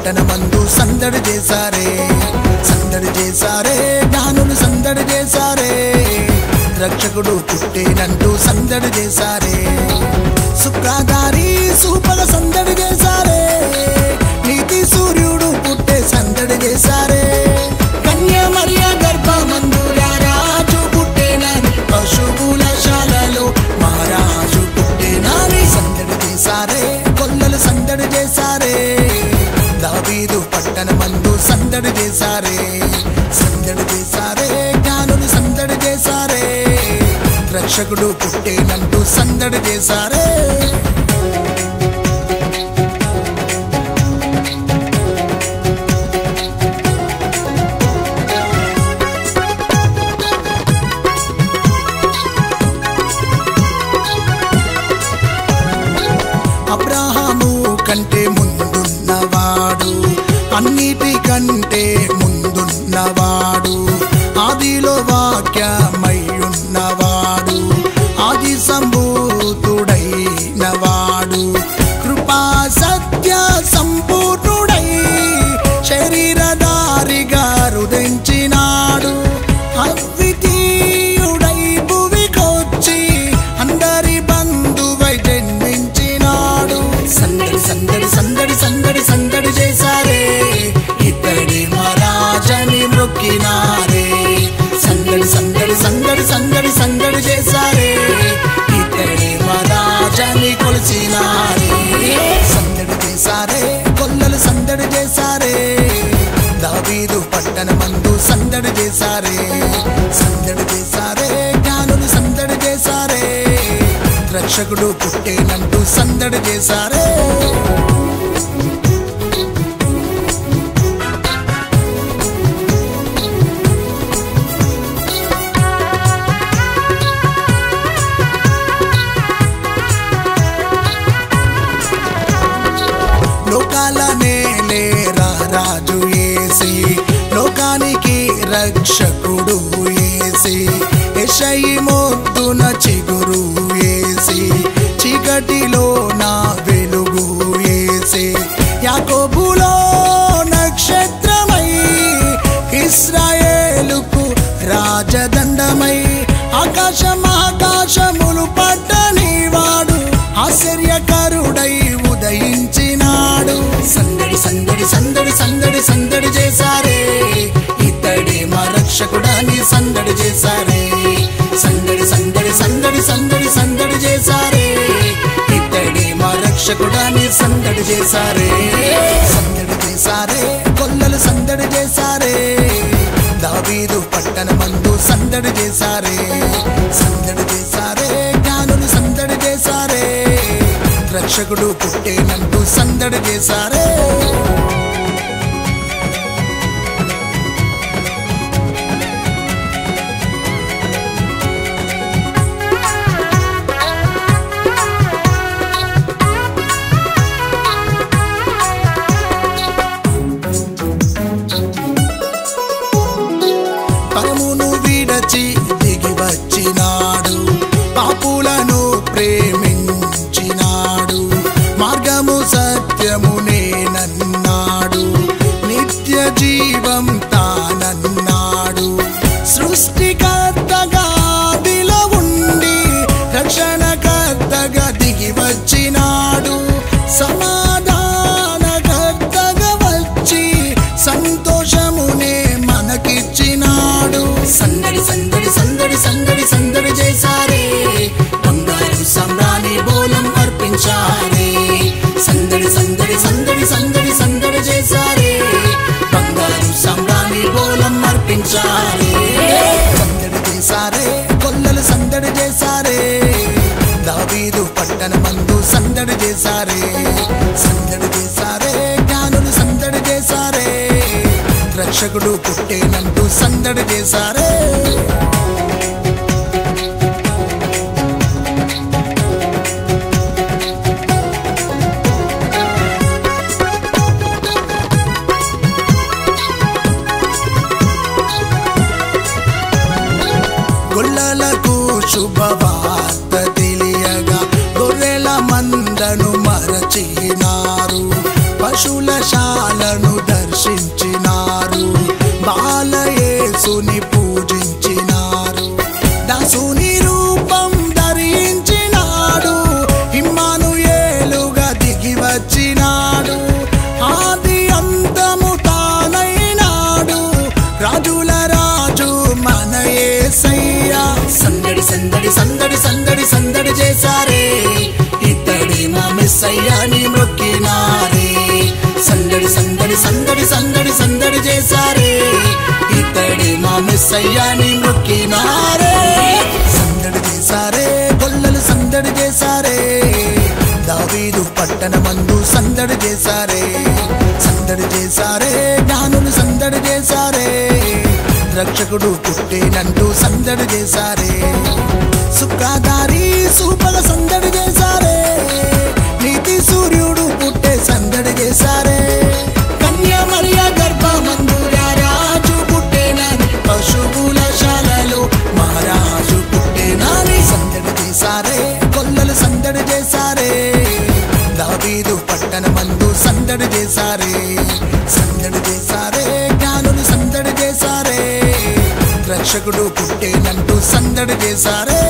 పట్టణమందు సందడి చేశారే, సందడి చేశారే, జ్ఞానులు సందడి చేశారే, రక్షకుడు పుట్టేనంటూ సందడి చేశారే, సుఖాదారి సూపగ సందడి చేశారే, నీతి సూర్యుడు పుట్టే సందడి చేశారే, కన్య మరియ గర్భమందు రాజు పుట్టేనని పశువుల శాలలో మహారాజు పుట్టేనని సందడి చేశారే, కొల్లలు సందడి చేశారే, దావీదు పట్టణమందు సందడి చేశారే, సందడి చేశారే, జ్ఞానులు సందడి చేశారే, రక్షకుడు పుట్టేనంటూ సందడి చేశారే. అబ్రహాము కంటే ముందున్నవాడు, అన్నిటికంటే ముందున్నవాడు, ఆదిలో వాక్యమై ఉన్నవాడు, ఆది సంభూతుడైనవాడు, కృపా సత్య సంపూర్ణుడై శరీరధారిగా రుదించినాడు, అద్వితీయుడై భువికొచ్చి అందరి బంధువై జన్మించినాడు, సందడి సందడి సందడి సందడి సందడి చేశారే, ఇతడి మహారాజని మొక్కినారే, సందడి సందడి సందడి సందడి సందడి చేశారే, ఇతడి మహారాజని కొలిచినారే, సందడి చేశారే, కొల్లలు సందడి చేశారే, దావీదు పట్టణమందు సందడి చేశారే, సందడి చేశారే, జ్ఞానులు సందడి చేశారే, రక్షకుడు పుట్టేనంటూ సందడి చేశారే. లోకాలనే లేరా రాజు యేసి, లోకానికి రక్షకుడు యేసి, యెషయి మొద్దున చిగురు యేసి, చీకటిలో నా వెలుగు యేసి, యాకోబులో నక్షత్రమై, ఇశ్రాయేలుకు రాజదండమై, ఆకాశములు పట్టని వాడు ఆశ్చర్యకరుడై ఉదయించినాడు, సందడి సందడి సందడి సందడి సందడి చేశారే, ఇతడి మా రక్షకుడని సందడి చేశారే, సందడి సందడి సందడి సందడి సందడి చేశారే, ఇతడి మా రక్షకుడని సందడి చేశారే, సందడి చేశారే, కొల్లలు సందడి చేశారే, దావీదు పట్టణమందు సందడి చేశారే, సందడి చేశారే, జ్ఞానులు సందడి చేశారే, రక్షకుడు పుట్టేనంటూ సందడి చేశారే. పరమును విడచి దిగి వచ్చినాడు, పాపులను ప్రేమించినాడు, మార్గము సత్యము నేనన్నాడు, నిత్య జీవం తానన్నాడు, సృష్టికర్తగా ఆదిలో ఉండి రక్షణకర్తగా దిగి వచ్చినాడు, సమాధానకర్తగా వచ్చి సంతోషమునే మనకిచ్చినాడు, సందడి సందడి సందడి సందడి సందడి చేశారే, బంగారు సామ్రాణి బోలం అర్పించారే, సందడి సందడి సందడి సందడి సందడి చేశారే, బంగారు సామ్రాణి బోలం అర్పించారే, సందడి చేశారే, కొల్లలు సందడి చేశారే, దావీదు పట్టణమందు సందడి చేశారే, సందడి చేశారే, జ్ఞానులు సందడి చేశారే, రక్షకుడు పుట్టేనంటూ సందడి చేశారే. గొల్లలకు శుభవార్త తెలియగా గొర్రెల మందను మరచినారు, పశులశాలను దర్శించినారు, బాలయేసుని పూజించినారు. దాసుని రూపం ధరించినాడు, ఇమ్మానుయేలుగా దిగి వచ్చినాడు. ఆది అంతము తానైనాడు, రాజుల రాజు మన యేసయ్యా. సందడి సందడి సందడి సందడి సందడి చేశారే, ఇతడి మా మెస్సయ్యాని మొక్కినారే. సందడి సందడి సందడి సందడి సందడి చేశారే, ఇతడి మా మెస్సయ్యాని మొక్కినారే. సందడి చేశారే, గొల్లలు సందడి చేశారే, దావీదు పట్టణమందు సందడి చేశారే. సందడి చేశారే, జ్ఞానులు సందడి చేశారే, రక్షకుడు పుట్టేనంటూ సందడి చేశారే. సుఖాదారి సూపల సందడి చేశారే, నీతి సూర్యుడు పుట్టే సందడి చేశారే. కన్యా మరియా గర్భమందు రాజు పుట్టేనని, పశువులశాలలో మహారాజు పుట్టేనని సందడి చేశారే, గొల్లలు సందడి చేశారే, దావీదు పట్టణమందు సందడి చేశారే. సందడి చేశారే, జ్ఞానులు సందడి చేశారే, రక్షకుడు పుట్టేనంటూ సందడి చేశారే.